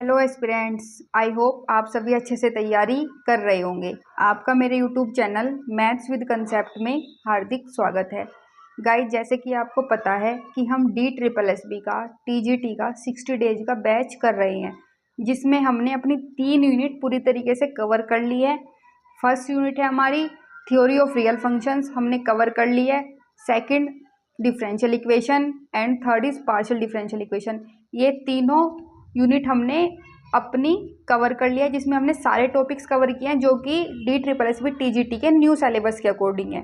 Hello aspirants, I hope आप सभी अच्छे से तैयारी कर रहे होंगे। आपका मेरे YouTube channel maths with concept में हार्दिक स्वागत है। गाइस, जैसे कि आपको पता है कि हम DSSB का TGT का 60 डेज का बैच कर रहे हैं, जिसमें हमने अपनी 3 यूनिट पूरी तरीके से कवर कर ली है। फर्स्ट यूनिट है हमारी थ्योरी ऑफ रियल फंक्शंस, हमने कवर कर ली है। Second differential equation and third is partial differential equation. ये तीनों यूनिट हमने अपनी कवर कर लिया है, जिसमें हमने सारे टॉपिक्स कवर किए हैं जो कि DSSB TGT के न्यू सिलेबस के अकॉर्डिंग है।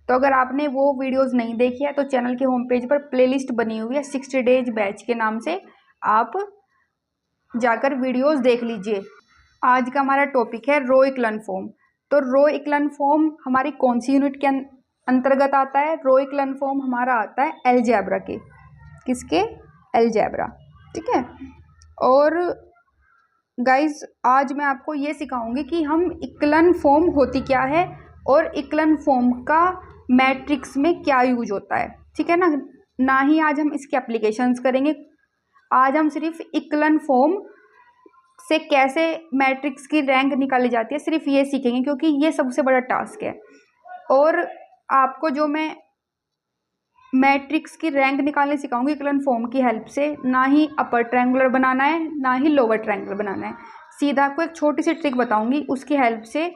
तो अगर आपने वो वीडियोस नहीं देखी है तो चैनल के होम पेज पर प्लेलिस्ट बनी हुई है 60 डेज बैच के नाम से, आप जाकर वीडियोस देख लीजिए। आज का हमारा टॉपिक है रो इक्लन फॉर्म। तो रो इक्लन फॉर्म हमारी कौन सी यूनिट के अंतर्गत आता है? रो इक्लन फॉर्म हमारा आता है अलजेब्रा के। किसके? अलजेब्रा। ठीक है। और गाइज, आज मैं आपको ये सिखाऊंगी कि हम इक्लन फॉर्म होती क्या है और इक्लन फॉर्म का मैट्रिक्स में क्या यूज होता है। ठीक है ना ही आज हम इसके एप्लीकेशंस करेंगे। आज हम सिर्फ इक्लन फॉर्म से कैसे मैट्रिक्स की रैंक निकाली जाती है सिर्फ ये सीखेंगे, क्योंकि ये सबसे बड़ा टास्क है। और आपको जो मैं मैट्रिक्स की रैंक निकालने सिखाऊंगी इक्लन फॉर्म की हेल्प से, ना ही अपर ट्रायंगुलर बनाना है ना ही लोअर ट्रायंगुलर बनाना है। सीधा आपको एक छोटी सी ट्रिक बताऊंगी, उसकी हेल्प से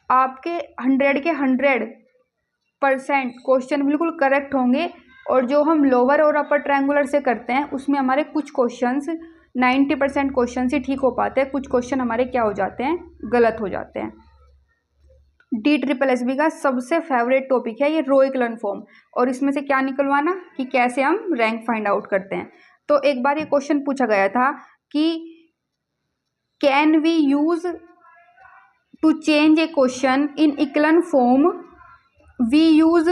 आपके 100 के 100% क्वेश्चन बिल्कुल करेक्ट होंगे। और जो हम लोअर और अपर ट्रायंगुलर से करते हैं उसमें हमारे कुछ क्वेश्चंस 90% क्वेश्चन ही ठीक हो पाते हैं, कुछ क्वेश्चन हमारे क्या हो जाते हैं, गलत हो जाते हैं। DSSB का सबसे फेवरेट टॉपिक है ये रो इक्लन फॉर्म, और इसमें से क्या निकलवाना कि कैसे हम रैंक फाइंड आउट करते हैं। तो एक बार ये क्वेश्चन पूछा गया था कि can we use to change a question in echelon form we use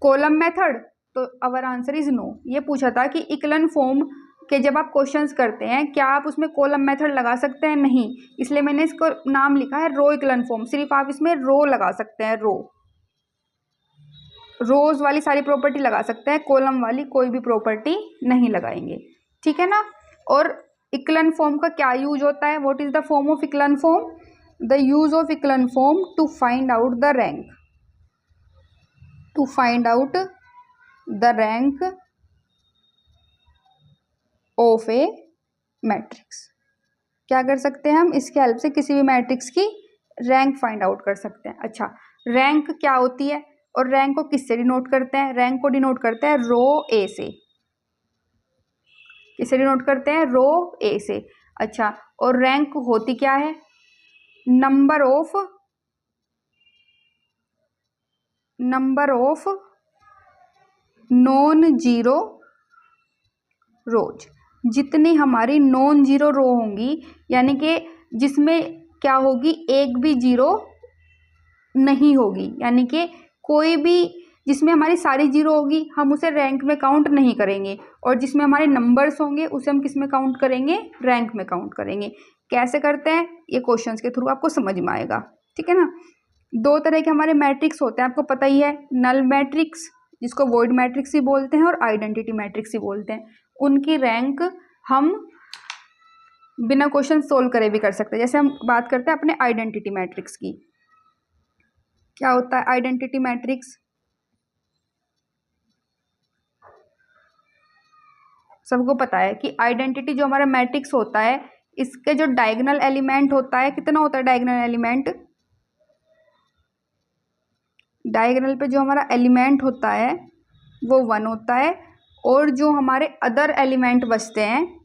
column method. तो अवर आंसर इज नो। ये पूछा था कि इक्लन फॉर्म कि जब आप क्वेश्चंस करते हैं क्या आप उसमें कॉलम मेथड लगा सकते हैं? नहीं। इसलिए मैंने इसको नाम लिखा है रो इक्लन फॉर्म। सिर्फ आप इसमें रो लगा सकते हैं, रोज वाली सारी प्रॉपर्टी लगा सकते हैं, कॉलम वाली कोई भी प्रॉपर्टी नहीं लगाएंगे। ठीक है ना। और इक्लन फॉर्म का क्या यूज होता है? What is the form of echelon form? The use of echelon form to find out the rank, to find out the rank of a matrix. क्या कर सकते हैं हम? इसके हेल्प से किसी भी मैट्रिक्स की रैंक फाइंड आउट कर सकते हैं। अच्छा, रैंक क्या होती है और रैंक को किससे डिनोट करते हैं? रैंक को डिनोट करते हैं रो ए से। किससे डिनोट करते हैं? रो ए से। अच्छा, और रैंक होती क्या है? नंबर ऑफ नॉन जीरो रोज। जितनी हमारी नॉन जीरो रो होंगी, यानी कि जिसमें क्या होगी, एक भी जीरो नहीं होगी, यानी कि कोई भी जिसमें हमारी सारी जीरो होगी हम उसे रैंक में काउंट नहीं करेंगे, और जिसमें हमारे नंबर्स होंगे उसे हम किस में काउंट करेंगे? रैंक में काउंट करेंगे। कैसे करते हैं ये क्वेश्चंस के थ्रू आपको समझ में आएगा। ठीक है ना। दो तरह के हमारे मैट्रिक्स होते हैं, आपको पता ही है। नल मैट्रिक्स, जिसको वॉइड मैट्रिक्स भी बोलते हैं, और आइडेंटिटी मैट्रिक्स भी बोलते हैं। उनकी रैंक हम बिना क्वेश्चन सोल्व करे भी कर सकते हैं। जैसे हम बात करते हैं अपने आइडेंटिटी मैट्रिक्स की। क्या होता है आइडेंटिटी मैट्रिक्स? सबको पता है कि आइडेंटिटी जो हमारा मैट्रिक्स होता है, इसके जो डायगोनल एलिमेंट होता है, कितना होता है डायगोनल एलिमेंट? डायगोनल पे जो हमारा एलिमेंट होता है वो 1 होता है, और जो हमारे अदर एलिमेंट बचते हैं,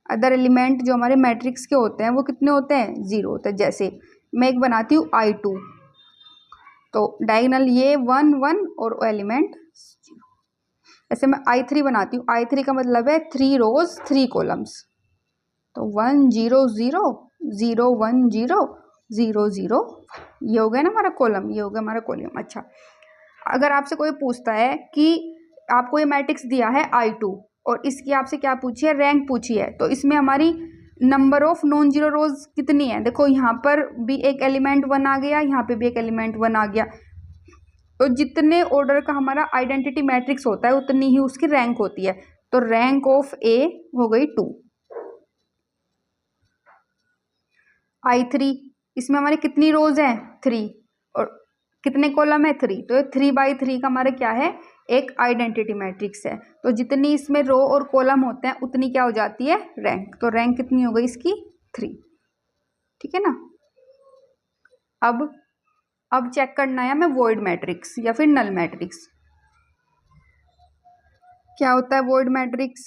अदर एलिमेंट जो हमारे मैट्रिक्स के होते हैं वो कितने होते हैं? 0 होते हैं। जैसे मैं एक बनाती हूँ I2, तो डायगोनल ये 1 1 और एलिमेंट 0। ऐसे मैं I3 बनाती हूँ, I3 का मतलब है 3 रोज 3 कॉलम्स, तो 1 0 0 0 1 0 0 0, ये हो गया ना हमारा कॉलम, ये हो गया हमारा कॉलम। अच्छा, अगर आपसे कोई पूछता है कि आपको ये मैट्रिक्स दिया है I2 और इसकी आपसे क्या पूछी है? रैंक पूछी है, तो इसमें हमारी नंबर ऑफ नॉन जीरो रोज कितनी है? देखो यहाँ पर भी एक एलिमेंट 1 आ गया, यहाँ पे भी एक एलिमेंट 1 आ गया। तो जितने ऑर्डर का हमारा आइडेंटिटी मैट्रिक्स होता है उतनी ही उसकी रैंक होती है। तो रैंक ऑफ ए हो गई 2। I3, इसमें हमारे कितनी रोज हैं 3 और कितने कॉलम है 3, तो 3/3 का हमारा क्या है एक आइडेंटिटी मैट्रिक्स है। तो जितनी इसमें रो और कॉलम होते हैं उतनी क्या हो जाती है रैंक। तो रैंक कितनी हो गई इसकी 3। ठीक है ना। अब चेक करना है हमें वॉइड मैट्रिक्स या फिर नल मैट्रिक्स। क्या होता है वॉइड मैट्रिक्स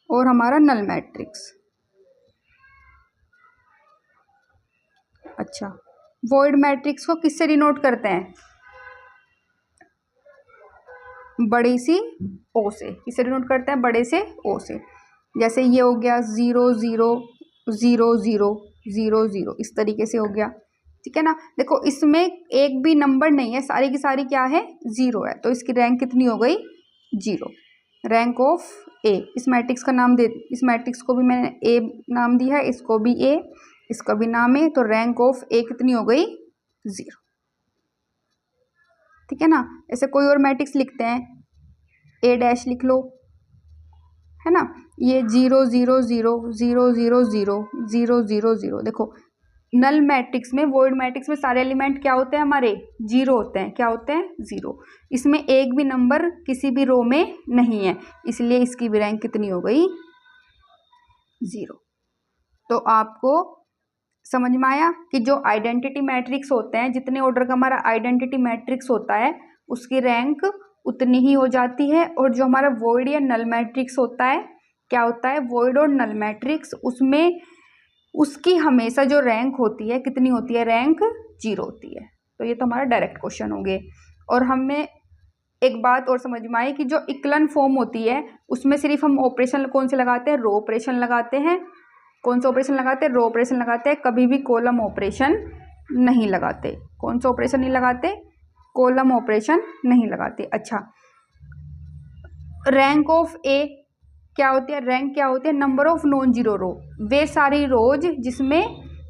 और हमारा नल मैट्रिक्स। अच्छा, वॉइड मैट्रिक्स को किससे डिनोट करते हैं बड़ी सी ओ से। किससे डिनोट करते हैं बड़े से ओ से। जैसे ये हो गया 0 0 0 0 0 0, इस तरीके से हो गया। ठीक है ना। देखो इसमें एक भी नंबर नहीं है, सारी की सारी क्या है 0 है, तो इसकी रैंक कितनी हो गई 0। रैंक ऑफ ए, इस मैट्रिक्स का नाम दे, इस मैट्रिक्स को भी मैंने ए नाम दिया है, इसको भी ए, इसका भी नाम है। तो रैंक ऑफ ए कितनी हो गई 0। ठीक है ना। ऐसे कोई और मैट्रिक्स लिखते हैं, ए डैश लिख लो, है ना। ये 0 0 0 0 0 0 0 0 0। देखो नल मैट्रिक्स में, वॉइड मैट्रिक्स में सारे एलिमेंट क्या होते हैं हमारे 0 होते हैं। क्या होते हैं 0। इसमें एक भी नंबर किसी भी रो में नहीं है, इसलिए इसकी भी रैंक कितनी हो गई 0। तो आपको समझ में आया कि जो आइडेंटिटी मैट्रिक्स होते हैं, जितने ऑर्डर का हमारा आइडेंटिटी मैट्रिक्स होता है उसकी रैंक उतनी ही हो जाती है। और जो हमारा वॉइड या नल मैट्रिक्स होता है, क्या होता है वॉइड और नल मैट्रिक्स, उसमें उसकी हमेशा जो रैंक होती है कितनी होती है रैंक 0 होती है। तो ये तो हमारा डायरेक्ट क्वेश्चन हो गए। और हमें एक बात और समझ में आई कि जो इक्लन फॉर्म होती है उसमें सिर्फ हम ऑपरेशन कौन से लगाते हैं, रो ऑपरेशन लगाते हैं। कौन सा ऑपरेशन लगाते हैं, रो ऑपरेशन लगाते हैं, कभी भी कॉलम ऑपरेशन नहीं लगाते। कौन सा ऑपरेशन नहीं लगाते, कॉलम ऑपरेशन नहीं लगाते। अच्छा, रैंक ऑफ ए क्या होती है, रैंक क्या होती है नंबर ऑफ नॉन जीरो रो। वे सारी रोज जिसमें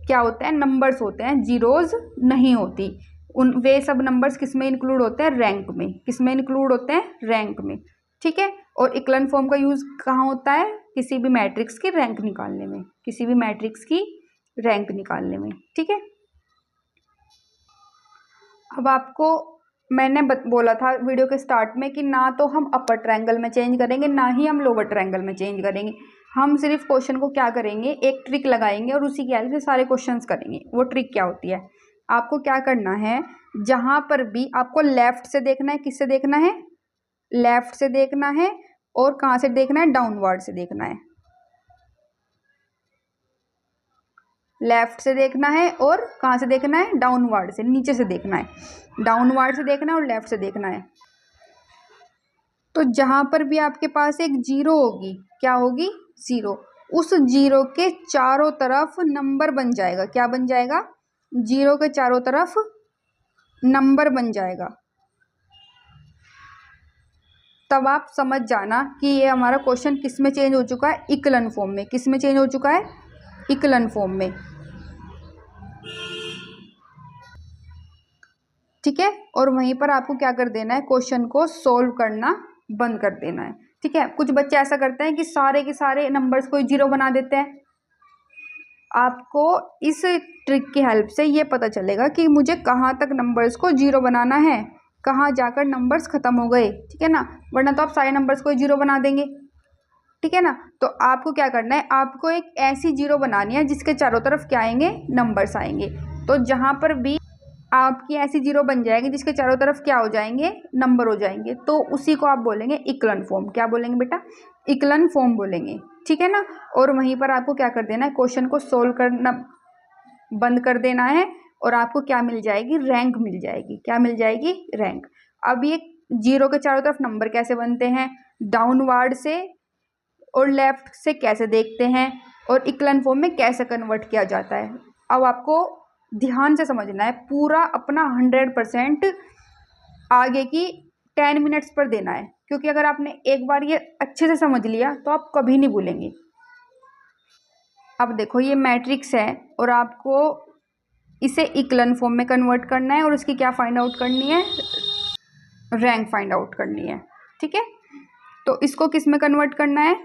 क्या होता है नंबर्स होते हैं, जीरोज नहीं होती, उन वे सब नंबर्स किस में इंक्लूड होते हैं रैंक में। किस में इंक्लूड होते हैं रैंक में। ठीक है। और इक्लन फॉर्म का यूज कहाँ होता है, किसी भी मैट्रिक्स की रैंक निकालने में, किसी भी मैट्रिक्स की रैंक निकालने में। ठीक है। अब आपको मैंने बोला था वीडियो के स्टार्ट में कि ना तो हम अपर ट्रायंगल में चेंज करेंगे ना ही हम लोअर ट्रायंगल में चेंज करेंगे। हम सिर्फ क्वेश्चन को क्या करेंगे, एक ट्रिक लगाएंगे और उसी की हेल्प से सारे क्वेश्चंस करेंगे। वो ट्रिक क्या होती है, आपको क्या करना है, जहां पर भी आपको लेफ्ट से देखना है, किससे देखना है लेफ्ट से देखना है, और कहाँ से देखना है डाउनवर्ड से देखना है। लेफ्ट से देखना है और कहाँ से देखना है डाउनवर्ड से, नीचे से देखना है। डाउनवर्ड से देखना है और लेफ्ट से देखना है। तो जहां पर भी आपके पास एक 0 होगी, क्या होगी 0, उस 0 के चारों तरफ नंबर बन जाएगा। क्या बन जाएगा 0 के चारों तरफ नंबर बन जाएगा। तब आप समझ जाना कि ये हमारा क्वेश्चन किस में चेंज हो चुका है, इक्लन फॉर्म में। किस में चेंज हो चुका है, इक्लन फॉर्म में। ठीक है। और वहीं पर आपको क्या कर देना है, क्वेश्चन को सोल्व करना बंद कर देना है। ठीक है। कुछ बच्चे ऐसा करते हैं कि सारे के सारे नंबर्स को 0 बना देते हैं। आपको इस ट्रिक की हेल्प से ये पता चलेगा कि मुझे कहाँ तक नंबर्स को 0 बनाना है, कहाँ जाकर नंबर्स खत्म हो गए। ठीक है ना, वरना तो आप सारे नंबर्स को 0 बना देंगे। ठीक है ना। तो आपको क्या करना है, आपको एक ऐसी 0 बनानी है जिसके चारों तरफ क्या आएंगे नंबर्स आएंगे। तो जहां पर भी आपकी ऐसी 0 बन जाएगी जिसके चारों तरफ क्या हो जाएंगे नंबर हो जाएंगे, तो उसी को आप बोलेंगे इक्लन फॉर्म। क्या बोलेंगे बेटा, इक्लन फॉर्म बोलेंगे। ठीक है ना। और वहीं पर आपको क्या कर देना है, क्वेश्चन को सोल्व करना बंद कर देना है और आपको क्या मिल जाएगी, रैंक मिल जाएगी। क्या मिल जाएगी, रैंक। अब ये 0 के चारों तरफ नंबर कैसे बनते हैं, डाउनवर्ड से और लेफ्ट से कैसे देखते हैं, और इक्लन फॉर्म में कैसे कन्वर्ट किया जाता है। अब आपको ध्यान से समझना है, पूरा अपना 100% आगे की 10 मिनट्स पर देना है, क्योंकि अगर आपने एक बार ये अच्छे से समझ लिया तो आप कभी नहीं भूलेंगे। अब देखो ये मैट्रिक्स है और आपको इसे इक्लन फॉर्म में कन्वर्ट करना है और उसकी क्या फाइंड आउट करनी है, रैंक फाइंड आउट करनी है। ठीक है, तो इसको किस में कन्वर्ट करना है,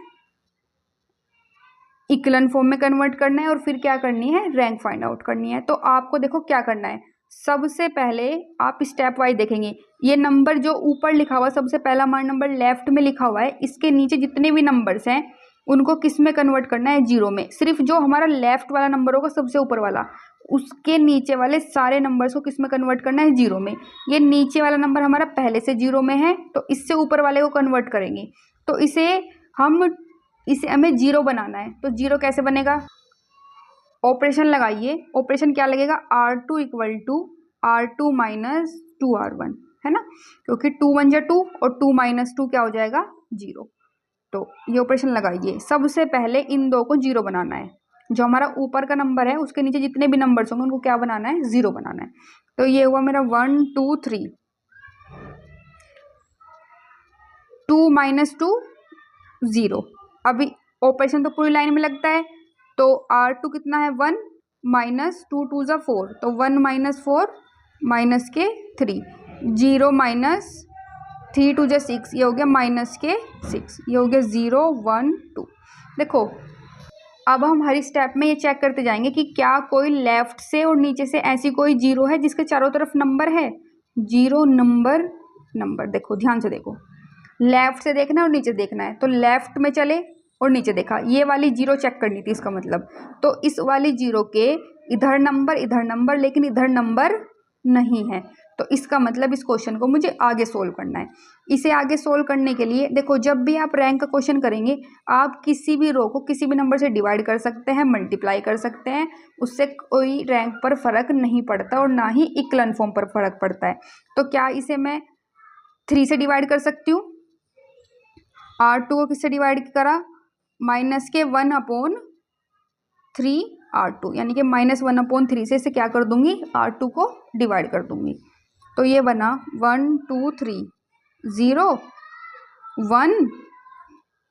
इक्विवेलेंट फॉर्म में कन्वर्ट करना है और फिर क्या करनी है, रैंक फाइंड आउट करनी है। तो आपको देखो क्या करना है, सबसे पहले आप स्टेप वाइज देखेंगे, ये नंबर जो ऊपर लिखा हुआ सबसे पहला हमारा नंबर लेफ्ट में लिखा हुआ है, इसके नीचे जितने भी नंबर्स हैं उनको किस में कन्वर्ट करना है, जीरो में। सिर्फ जो हमारा लेफ्ट वाला नंबर होगा सबसे ऊपर वाला, उसके नीचे वाले सारे नंबर्स को किस में कन्वर्ट करना है, जीरो में। ये नीचे वाला नंबर हमारा पहले से जीरो में है तो इससे ऊपर वाले को कन्वर्ट करेंगे। तो इसे हमें जीरो बनाना है। तो जीरो कैसे बनेगा, ऑपरेशन लगाइए, ऑपरेशन क्या लगेगा, R2 equal to R2 minus 2R1, है ना, क्योंकि 2 1 जा 2 और 2 माइनस 2 क्या हो जाएगा, जीरो। तो ये ऑपरेशन लगाइए, सबसे पहले इन दो को जीरो बनाना है। जो हमारा ऊपर का नंबर है उसके नीचे जितने भी नंबर्स होंगे उनको क्या बनाना है, जीरो बनाना है। तो ये हुआ मेरा 1 2 3, 2 माइनस 2 0। अभी ऑपरेशन तो पूरी लाइन में लगता है, तो R2 कितना है, 1 माइनस 2 2 ज़ा 4, तो 1 माइनस 4 माइनस के 3, 0 माइनस 3 2 ज़ा 6, ये हो गया माइनस के 6, ये हो गया 0 1 2। देखो अब हम हर स्टेप में ये चेक करते जाएंगे कि क्या कोई लेफ्ट से और नीचे से ऐसी कोई जीरो है जिसके चारों तरफ नंबर है, जीरो नंबर। देखो ध्यान से देखो, लेफ्ट से देखना है और नीचे देखना है। तो लेफ्ट में चले और नीचे देखा, ये वाली जीरो चेक करनी थी इसका मतलब। तो इस वाली जीरो के इधर नंबर लेकिन इधर नंबर नहीं है, तो इसका मतलब इस क्वेश्चन को मुझे आगे सोल्व करना है। इसे आगे सोल्व करने के लिए देखो, जब भी आप रैंक का क्वेश्चन करेंगे आप किसी भी रो को किसी भी नंबर से डिवाइड कर सकते हैं, मल्टीप्लाई कर सकते हैं, उससे कोई रैंक पर फर्क नहीं पड़ता और ना ही इक्विवेलेंट फॉर्म पर फर्क पड़ता है। तो क्या इसे मैं 3 से डिवाइड कर सकती हूँ, R2 को किससे डिवाइड करा, माइनस के 1/3 R2, यानी कि माइनस 1/3 से इसे क्या कर दूंगी, R2 को डिवाइड कर दूंगी। तो ये बना 1 2 3 0 1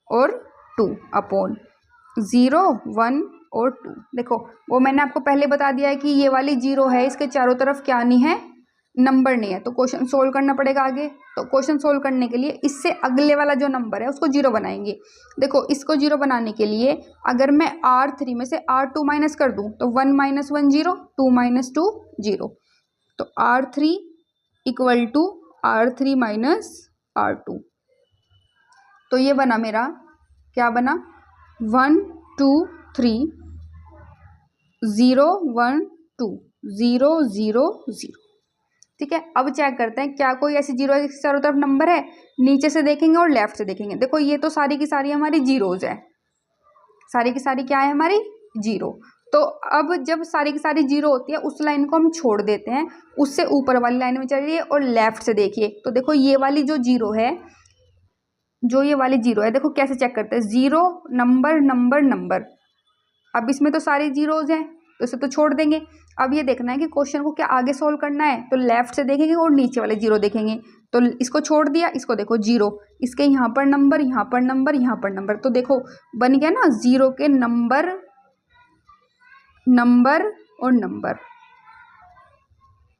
और 2/0 1 और 2। देखो वो मैंने आपको पहले बता दिया है कि ये वाली जीरो है, इसके चारों तरफ क्या नहीं है, नंबर नहीं है। तो क्वेश्चन सोल्व करना पड़ेगा आगे। तो क्वेश्चन सोल्व करने के लिए इससे अगले वाला जो नंबर है उसको जीरो बनाएंगे। देखो इसको जीरो बनाने के लिए अगर मैं R3 में से R2 माइनस कर दूं तो 1 माइनस 1 0, 2 माइनस 2 0, तो R3 equal to R3 minus R2। तो ये बना मेरा, क्या बना, 1 2 3 0 1 2 0 0 0। ठीक है, अब चेक करते हैं क्या कोई ऐसी जीरो है जिसके चारों तरफ नंबर है। नीचे से देखेंगे और लेफ्ट से देखेंगे। देखो ये तो सारी की सारी हमारी जीरोज है, सारी की सारी क्या है, हमारी जीरो। तो अब जब सारी की सारी जीरो होती है उस लाइन को हम छोड़ देते हैं, उससे ऊपर वाली लाइन में चलिए और लेफ्ट से देखिए। तो देखो ये वाली जो जीरो है, देखो कैसे चेक करते हैं, जीरो नंबर। अब इसमें तो सारी जीरोज हैं तो इसे तो छोड़ देंगे। अब ये देखना है कि क्वेश्चन को क्या आगे सोल्व करना है, तो लेफ्ट से देखेंगे और नीचे वाले जीरो देखेंगे। तो इसको छोड़ दिया, इसको देखो जीरो, इसके यहाँ पर नंबर, यहाँ पर नंबर, यहाँ पर नंबर। तो देखो बन गया ना, जीरो के नंबर और नंबर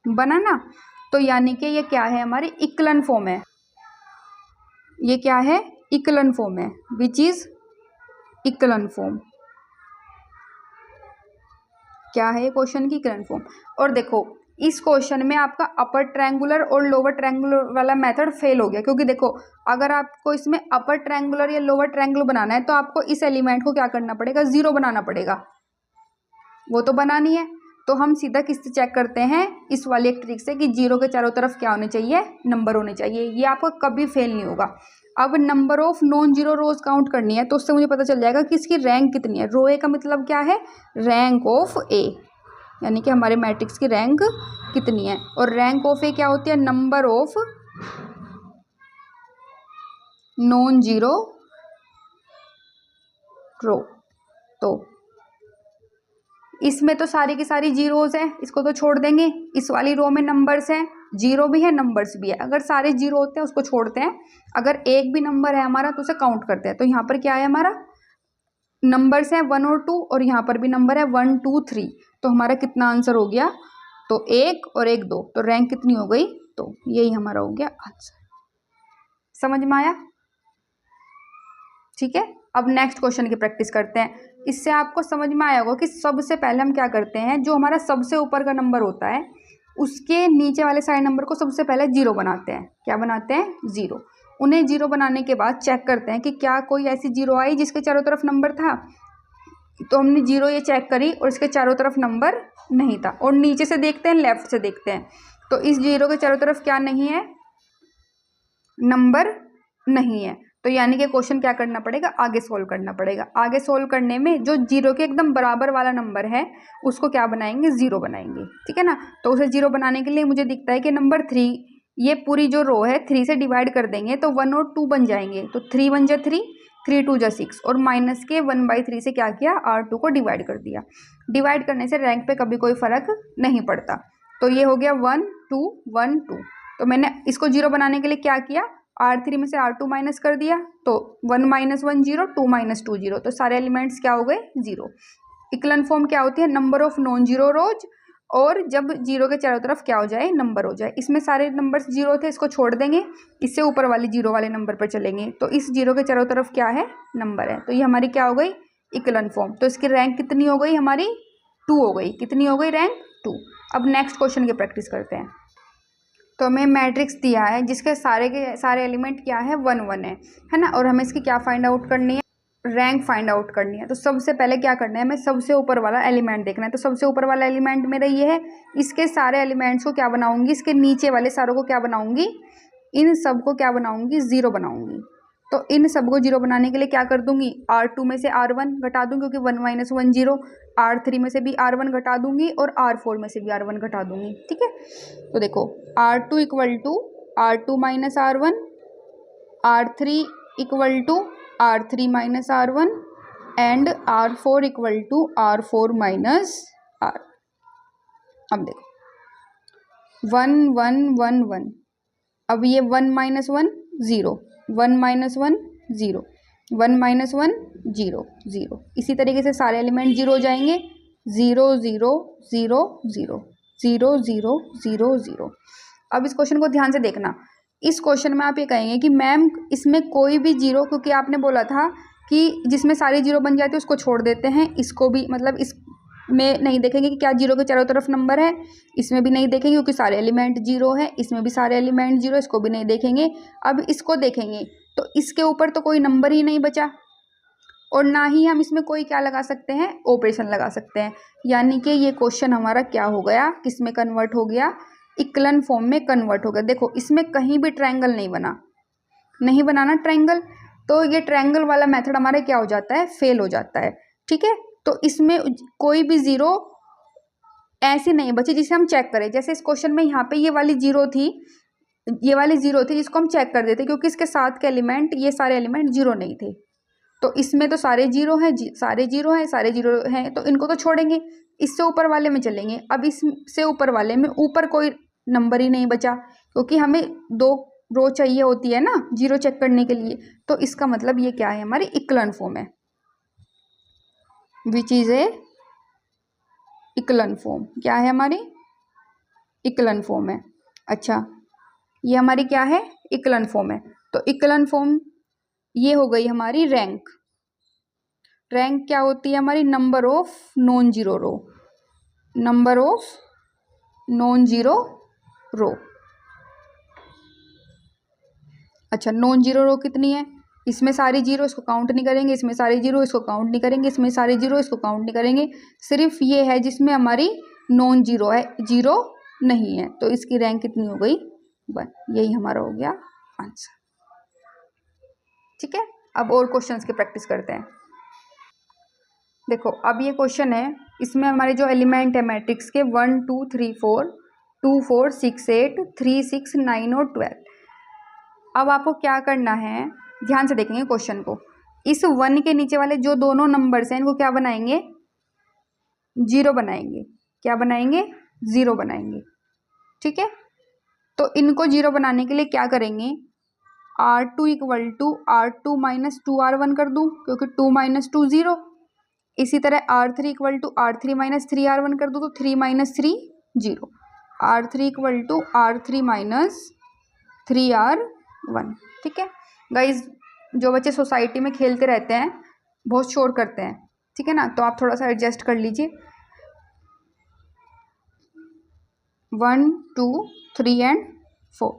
बना ना। तो यानी कि ये क्या है, हमारी इक्विवेलेंट फॉर्म है। ये क्या है, इक्विवेलेंट फॉर्म है, विच इज इक्विवेलेंट फॉर्म। क्या है क्वेश्चन की इक्विवेलेंट फॉर्म। और देखो इस क्वेश्चन में आपका अपर ट्रायंगुलर और लोअर ट्रायंगुलर वाला मेथड फेल हो गया, क्योंकि देखो अगर आपको इसमें अपर ट्रायंगुलर या लोअर ट्रायंगुलर बनाना है तो आपको इस एलिमेंट को क्या करना पड़ेगा, जीरो बनाना पड़ेगा, वो तो बनानी है। तो हम सीधा किससे चेक करते हैं, इस वाली एक ट्रिक से, कि जीरो के चारों तरफ क्या होने चाहिए, नंबर होने चाहिए। ये आपका कभी फेल नहीं होगा। अब number of non zero rose count करनी है, तो उससे मुझे पता चल जाएगा कि इसकी रैंक कितनी है। रो ए का मतलब क्या है, रैंक ऑफ ए, यानी कि हमारे मैट्रिक्स की रैंक कितनी है। और रैंक ऑफ ए क्या होती है, number of non zero row. तो इसमें तो सारी की सारी जीरोज हैं, इसको तो छोड़ देंगे। इस वाली रो में नंबर्स हैं, जीरो भी है नंबर्स भी है। अगर सारे जीरो होते हैं उसको छोड़ते हैं, अगर एक भी नंबर है हमारा तो उसे काउंट करते हैं। तो यहाँ पर क्या है, हमारा नंबर्स हैं 1 और 2, और यहाँ पर भी नंबर है 1 2 3। तो हमारा कितना आंसर हो गया, तो 1 और 1 2। तो रैंक कितनी हो गई, तो यही हमारा हो गया आंसर। समझ में आया? ठीक है, अब नेक्स्ट क्वेश्चन की प्रैक्टिस करते हैं। इससे आपको समझ में आया होगा कि सबसे पहले हम क्या करते हैं, जो हमारा सबसे ऊपर का नंबर होता है उसके नीचे वाले सारे नंबर को सबसे पहले जीरो बनाते हैं। क्या बनाते हैं? जीरो। उन्हें जीरो बनाने के बाद चेक करते हैं कि क्या कोई ऐसी जीरो आई जिसके चारों तरफ नंबर था। तो हमने जीरो ये चेक करी और इसके चारों तरफ नंबर नहीं था। और नीचे से देखते हैं, लेफ्ट से देखते हैं, तो इस जीरो के चारों तरफ क्या नहीं है? नंबर नहीं है। तो यानी कि क्वेश्चन क्या करना पड़ेगा? आगे सोल्व करना पड़ेगा। आगे सोल्व करने में जो जीरो के एकदम बराबर वाला नंबर है उसको क्या बनाएंगे? जीरो बनाएंगे। ठीक है ना? तो उसे जीरो बनाने के लिए मुझे दिखता है कि नंबर 3, ये पूरी जो रो है 3 से डिवाइड कर देंगे तो 1 और 2 बन जाएंगे। तो 3 1 जा 3, 3 2 जा 6, और माइनस के 1/3 से क्या किया? R2 को डिवाइड कर दिया। डिवाइड करने से रैंक पे कभी कोई फर्क नहीं पड़ता। तो ये हो गया 1 2 1 2। तो मैंने इसको जीरो बनाने के लिए क्या किया? R3 में से R2 माइनस कर दिया, तो 1 - 1 0, 2 - 2 0, तो सारे एलिमेंट्स क्या हो गए? जीरो। इक्वलन फॉर्म क्या होती है? नंबर ऑफ नॉन जीरो रोज, और जब जीरो के चारों तरफ क्या हो जाए? नंबर हो जाए। इसमें सारे नंबर्स जीरो थे, इसको छोड़ देंगे, इससे ऊपर वाली जीरो वाले नंबर पर चलेंगे, तो इस जीरो के चारों तरफ क्या है? नंबर है। तो ये हमारी क्या हो गई? इक्वलन फॉर्म। तो इसकी रैंक कितनी हो गई? हमारी 2 हो गई। कितनी हो गई? रैंक 2। अब नेक्स्ट क्वेश्चन की प्रैक्टिस करते हैं। तो हमें मैट्रिक्स दिया है जिसके सारे के सारे एलिमेंट क्या है? 1 1 है ना? और हमें इसकी क्या फाइंड आउट करनी है? रैंक फाइंड आउट करनी है। तो सबसे पहले क्या करना है? हमें सबसे ऊपर वाला एलिमेंट देखना है। तो सबसे ऊपर वाला एलिमेंट मेरा ये है, इसके सारे एलिमेंट्स को क्या बनाऊंगी? इसके नीचे वाले सारों को क्या बनाऊंगी? इन सब को क्या बनाऊंगी? जीरो बनाऊंगी। तो इन सब को जीरो बनाने के लिए क्या कर दूंगी? R2 में से R1 घटा दूंगी, क्योंकि 1 - 1 0। R3 में से भी R1 घटा दूंगी, और R4 में से भी R1 घटा दूंगी। ठीक है, तो देखो R2 = R2 - R1, R3 = R3 - R1, and R4 = R4 - R। अब देखो 1 1 1 1, अब ये 1 - 1 0, 1 - 1 0, 1 - 1 0 0। इसी तरीके से सारे एलिमेंट जीरो हो जाएंगे। 0 0 0 0 0 0 0 0। अब इस क्वेश्चन को ध्यान से देखना। इस क्वेश्चन में आप ये कहेंगे कि मैम इसमें कोई भी जीरो, क्योंकि आपने बोला था कि जिसमें सारी जीरो बन जाती है उसको छोड़ देते हैं, इसको भी मतलब इस में नहीं देखेंगे कि क्या जीरो के चारों तरफ नंबर है, इसमें भी नहीं देखेंगे क्योंकि सारे एलिमेंट जीरो है, इसमें भी सारे एलिमेंट जीरो, इसको भी नहीं देखेंगे। अब इसको देखेंगे तो इसके ऊपर तो कोई नंबर ही नहीं बचा, और ना ही हम इसमें कोई क्या लगा सकते हैं? ऑपरेशन लगा सकते हैं। यानी कि ये क्वेश्चन हमारा क्या हो गया? किस में कन्वर्ट हो गया? इक्वलन फॉर्म में कन्वर्ट हो गया। देखो इसमें कहीं भी ट्रायंगल नहीं बना, नहीं बनाना ट्रायंगल, तो ये ट्रायंगल वाला मेथड हमारा क्या हो जाता है? फेल हो जाता है। ठीक है, तो इसमें कोई भी जीरो ऐसी नहीं बची जिसे हम चेक करें। जैसे इस क्वेश्चन में यहाँ पे ये वाली जीरो थी, ये वाली जीरो थी जिसको हम चेक कर देते, क्योंकि इसके साथ के एलिमेंट, ये सारे एलिमेंट जीरो नहीं थे। तो इसमें तो सारे जीरो हैं, सारे जीरो हैं, सारे जीरो हैं, तो इनको तो छोड़ेंगे, इससे ऊपर वाले में चलेंगे। अब इससे ऊपर वाले में ऊपर कोई नंबर ही नहीं बचा, क्योंकि हमें 2 रो चाहिए होती है ना जीरो चेक करने के लिए। तो इसका मतलब ये क्या है? हमारी इक्वलन फॉर्म है, विच इज ए इक्वलन फॉर्म। क्या है? हमारी इक्वलन फॉर्म है। अच्छा, ये हमारी क्या है? इक्वलन फॉर्म है। तो इक्वलन फॉर्म ये हो गई हमारी रैंक। रैंक क्या होती है हमारी? Number of non zero row, number of non zero row. अच्छा, नॉन जीरो रो कितनी है? इसमें सारी जीरो, इसको काउंट नहीं करेंगे, इसमें सारी जीरो, इसको काउंट नहीं करेंगे, इसमें सारी जीरो, इसको काउंट नहीं करेंगे। सिर्फ ये है जिसमें हमारी नॉन जीरो है, जीरो नहीं है। तो इसकी रैंक कितनी हो गई? 1। यही हमारा हो गया आंसर। ठीक है, अब और क्वेश्चंस की प्रैक्टिस करते हैं। देखो अब ये क्वेश्चन है, इसमें हमारे जो एलिमेंट है मैट्रिक्स के 1 2 3 4 2 4 6 8 3 6 9 और 12। अब आपको क्या करना है? ध्यान से देखेंगे क्वेश्चन को। इस 1 के नीचे वाले जो दोनों नंबर्स हैं इनको क्या बनाएंगे? जीरो बनाएंगे। क्या बनाएंगे? जीरो बनाएंगे। ठीक है, तो इनको जीरो बनाने के लिए क्या करेंगे? R2 = R2 - 2R1 कर दूं, क्योंकि 2 - 2 0। इसी तरह R3 = R3 - 3R1 कर दूं, तो 3 - 3 0। R3 = R3 - 3R1। ठीक है गाइज, जो बच्चे सोसाइटी में खेलते रहते हैं बहुत शोर करते हैं, ठीक है ना, तो आप थोड़ा सा एडजस्ट कर लीजिए। 1 2 3 एंड 4,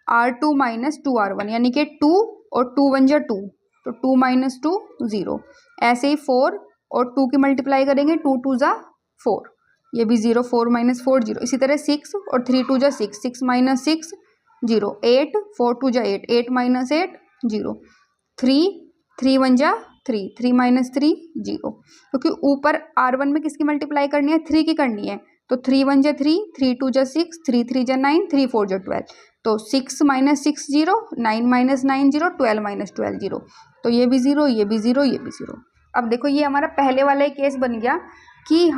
R2 माइनस 2R1 यानी कि 2 और 2 1 जा 2, तो 2 माइनस 2 0। ऐसे ही 4 और 2 की मल्टीप्लाई करेंगे, 2 2 जा 4, ये भी 0, 4 माइनस 4 0। इसी तरह 6 और 3 2 जा 6, 6 माइनस 6 0, 8 4 2 जा 8, 8 माइनस 8 0, 3 3 1 जा 3, 3 माइनस 3 0, क्योंकि ऊपर R1 में किसकी मल्टीप्लाई करनी है, 3 की करनी है, तो 3 1 जा 3, 3 2 जा 6, 3 3 जा 9, 3 4 जा 12, तो 6 माइनस 6 0, 9 माइनस 9 0, 12 माइनस 12 0, तो ये भी 0, ये भी 0, ये भी 0। अब देखो ये हमारा पहले वाला ही केस बन गया कि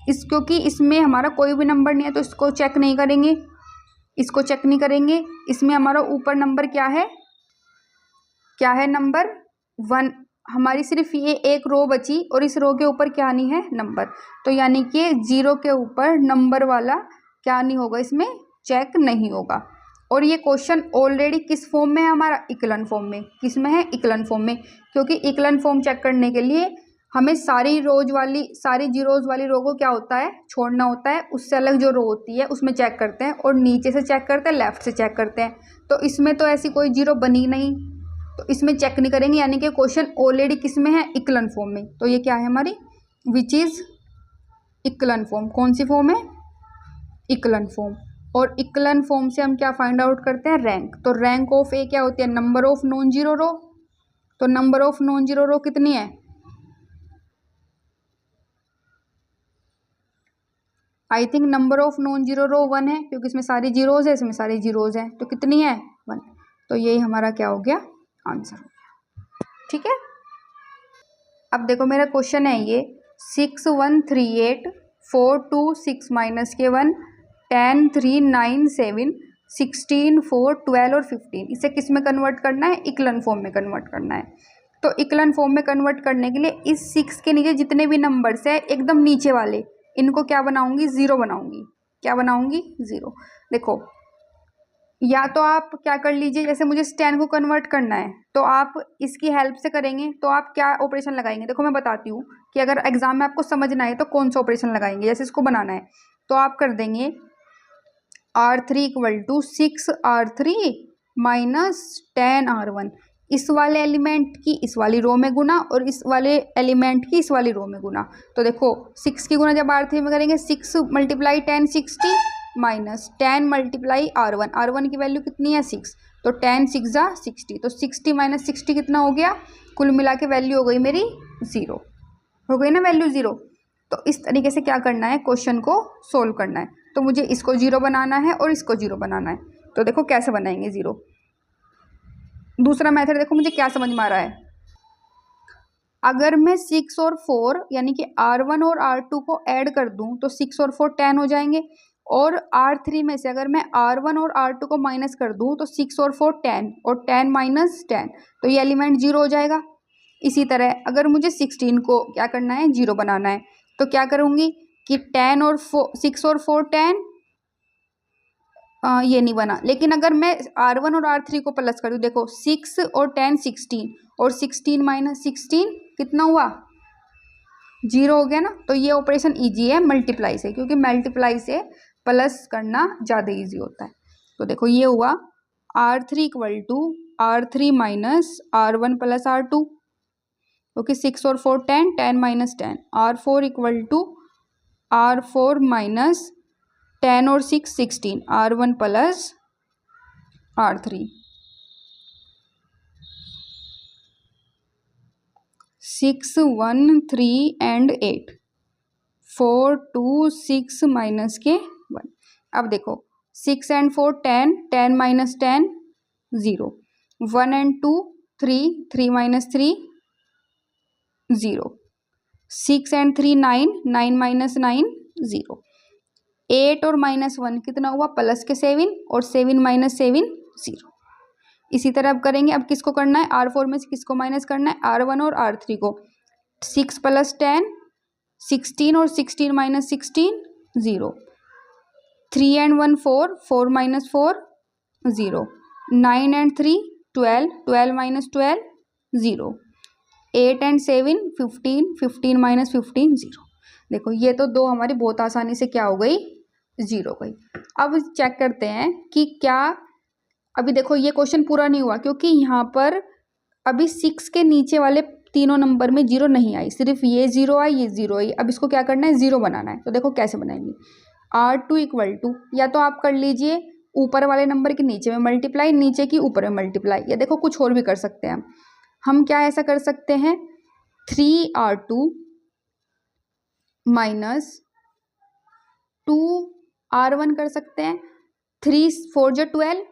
क्योंकि इसमें हमारा कोई भी नंबर नहीं है तो इसको चेक नहीं करेंगे, इसको चेक नहीं करेंगे। इसमें हमारा ऊपर नंबर क्या है नंबर 1, हमारी सिर्फ ये एक रो बची और इस रो के ऊपर क्या नहीं है नंबर, तो यानी कि 0 के ऊपर नंबर वाला क्या नहीं होगा, इसमें चेक नहीं होगा। और ये क्वेश्चन ऑलरेडी किस फॉर्म में है हमारा, इक्लन फॉर्म में। किस में है, इक्लन फॉर्म में, क्योंकि इक्लन फॉर्म चेक करने के लिए हमें सारी जीरोज वाली रो को क्या होता है, छोड़ना होता है, उससे अलग जो रो होती है उसमें चेक करते हैं, और नीचे से चेक करते हैं, लेफ्ट से चेक करते हैं। तो इसमें तो ऐसी कोई जीरो बनी नहीं, तो इसमें चेक नहीं करेंगे, यानी कि क्वेश्चन ऑलरेडी किस में है, इक्लन फॉर्म में। तो ये क्या है हमारी, विच इज इक्लन फॉर्म। कौन सी फॉर्म है, इक्लन फॉर्म। और इक्लन फॉर्म से हम क्या फाइंड आउट करते हैं, रैंक। तो रैंक ऑफ ए क्या होती है, number of non zero row. तो number of non zero row कितनी है, I think number of non zero row 1 है, क्योंकि इसमें सारी जीरोज है, इसमें सारी जीरोज है, तो कितनी है 1। तो यही हमारा क्या हो गया, आंसर हो गया। ठीक है, अब देखो मेरा क्वेश्चन है ये 6 1 3 8 4 2 6 माइनस के 1 10 3 9 7 16 4 12 और 15, इसे किस में कन्वर्ट करना है, इक्लन फॉर्म में कन्वर्ट करना है। तो इक्लन फॉर्म में कन्वर्ट करने के लिए इस 6 के नीचे जितने भी नंबर्स है एकदम नीचे वाले, इनको क्या बनाऊंगी, 0 बनाऊंगी। क्या बनाऊंगी, 0। देखो या तो आप क्या कर लीजिए, जैसे मुझे 10 को कन्वर्ट करना है तो आप इसकी हेल्प से करेंगे, तो आप क्या ऑपरेशन लगाएंगे, देखो मैं बताती हूँ कि अगर एग्जाम में आपको समझना है तो कौन सा ऑपरेशन लगाएंगे। जैसे इसको बनाना है तो आप कर देंगे R3 equal to 6R3 minus 10R1, इस वाले एलिमेंट की इस वाली रो में गुना और इस वाले एलिमेंट की इस वाली रो में गुना। तो देखो 6 की गुना जब R3 में करेंगे 6 multiply 10 60 minus 10 multiply R1, R1 की वैल्यू कितनी है 6, तो 10 6 जा 60, तो 60 माइनस 60 कितना हो गया, कुल मिला के वैल्यू हो गई मेरी 0, हो गई ना वैल्यू 0। तो इस तरीके से क्या करना है, क्वेश्चन को सोल्व करना है। तो मुझे इसको 0 बनाना है और इसको 0 बनाना है, तो देखो कैसे बनाएंगे 0। दूसरा मेथड देखो मुझे क्या समझ में आ रहा है, अगर मैं 6 और 4 यानी कि R1 और R2 को ऐड कर दूं तो 6 और 4 10 हो जाएंगे, और R3 में से अगर मैं R1 और R2 को माइनस कर दूं तो 6 और 4 10 और 10 माइनस 10, तो ये एलिमेंट 0 हो जाएगा। इसी तरह अगर मुझे 16 को क्या करना है, 0 बनाना है, तो क्या करूँगी कि 10 और 6 और 4 10, ये नहीं बना। लेकिन अगर मैं R1 और R3 को प्लस कर दूँ, देखो 6 और 10 16 और 16 माइनस 16 कितना हुआ, 0 हो गया ना। तो ये ऑपरेशन ईजी है मल्टीप्लाई से, क्योंकि मल्टीप्लाई से प्लस करना ज़्यादा ईजी होता है। तो देखो ये हुआ R3 equal to R3 minus R1 plus R2, क्योंकि 6 और 4 10, 10 minus 10, R4 equal to R4 minus 10 और 6 16, R1 plus R3, 6 1 3 and 8 4 2 6 minus के 1। अब देखो 6 and 4 10, 10 minus 10 0, 1 and 2 3, 3 minus 3 0, 6 and 3 9, 9 minus 9 0, 8 और माइनस 1 कितना हुआ, प्लस के 7 और 7 माइनस 7 0। इसी तरह अब करेंगे, अब किसको करना है, R4 में से किसको माइनस करना है, R1 और R3 को। 6 प्लस 10 16 और 16 minus 16 0, 3 and 1 4, 4 minus 4 0, 9 and 3 12, 12 minus 12 0, 8 and 7 15, 15 minus 15 0। देखो ये तो दो हमारी बहुत आसानी से क्या हो गई, जीरो गई। अब चेक करते हैं कि क्या, अभी देखो ये क्वेश्चन पूरा नहीं हुआ क्योंकि यहाँ पर अभी 6 के नीचे वाले तीनों नंबर में जीरो नहीं आई, सिर्फ ये जीरो आई, ये जीरो आई। अब इसको क्या करना है, जीरो बनाना है। तो देखो कैसे बनाएंगे, R2 इक्वल टू, या तो आप कर लीजिए ऊपर वाले नंबर के नीचे में मल्टीप्लाई, नीचे की ऊपर में मल्टीप्लाई, या देखो कुछ और भी कर सकते हैं हम क्या ऐसा कर सकते हैं 3R2 माइनस 2R1 कर सकते हैं। 3 4 जो 12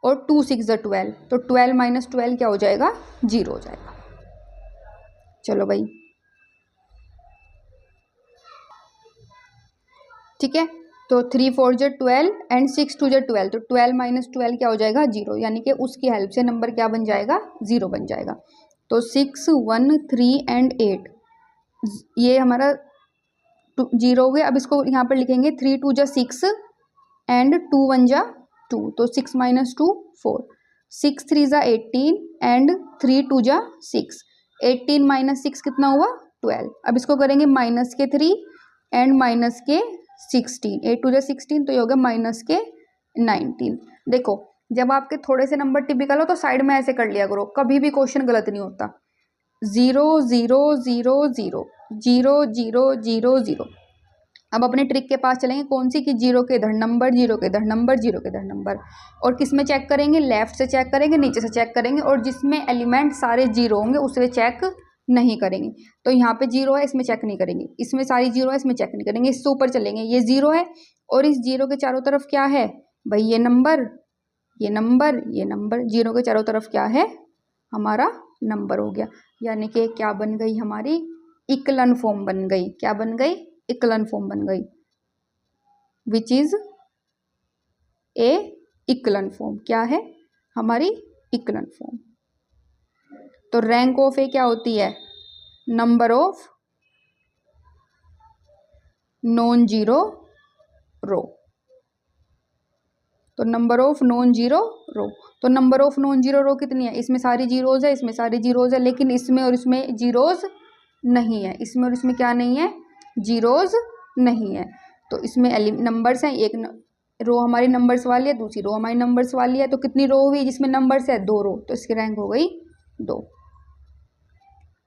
और 2 6 जो 12, तो 12 माइनस 12 क्या हो जाएगा, जीरो हो जाएगा। चलो भाई ठीक है, तो 3 4 जो 12 एंड 6 2 जो 12, तो 12 माइनस 12 क्या हो जाएगा, जीरो, यानी कि उसकी हेल्प से नंबर क्या बन जाएगा, जीरो बन जाएगा। तो 6 1 3 एंड 8 ये हमारा जीरो हो गया। अब इसको यहाँ पर लिखेंगे 3 2 जा 6 एंड 2 1 जा 2, तो 6 माइनस 2 4, 6 3 जा 18 एंड 3 2 जा 6, 18 माइनस 6 कितना हुआ 12। अब इसको करेंगे माइनस के 3 एंड माइनस के 16, 8 2 जा 16, तो ये हो गया माइनस के 19। देखो जब आपके थोड़े से नंबर टिपिकल हो तो साइड में ऐसे कर लिया करो, कभी भी क्वेश्चन गलत नहीं होता। 0 0 0 0 0 0 0 0। अब अपने ट्रिक के पास चलेंगे, कौन सी, कि जीरो के इधर नंबर, जीरो के इधर नंबर, जीरो के इधर नंबर। और किस में चेक करेंगे, लेफ्ट से चेक करेंगे, नीचे से चेक करेंगे, और जिसमें एलिमेंट सारे जीरो होंगे उससे चेक नहीं करेंगे। तो यहाँ पे जीरो है, इसमें चेक नहीं करेंगे, इसमें सारी जीरो है, इसमें चेक नहीं करेंगे। इससे ऊपर चलेंगे, ये जीरो है और इस जीरो के चारों तरफ क्या है भाई, ये नंबर, ये नंबर, ये नंबर, जीरो के चारों तरफ क्या है, हमारा नंबर हो गया। यानी कि क्या बन गई हमारी, इक्लन फॉर्म बन गई। क्या बन गई, इक्लन फॉर्म बन गई, विच इज ए इक्लन फॉर्म। क्या है हमारी इक्लन फॉर्म। तो रैंक ऑफ ए क्या होती है, number of non zero row. तो number of non zero row, तो number of non zero row कितनी है, इसमें सारी जीरोज है, इसमें सारी जीरोज है, लेकिन इसमें और इसमें जीरोज नहीं है, इसमें और इसमें क्या नहीं है, जीरोज नहीं है। तो इसमें नंबर्स हैं, एक रो हमारी नंबर्स वाली है, दूसरी रो हमारी नंबर्स वाली है। तो कितनी रो हुई जिसमें नंबर्स है, 2 रो, तो इसकी रैंक हो गई 2।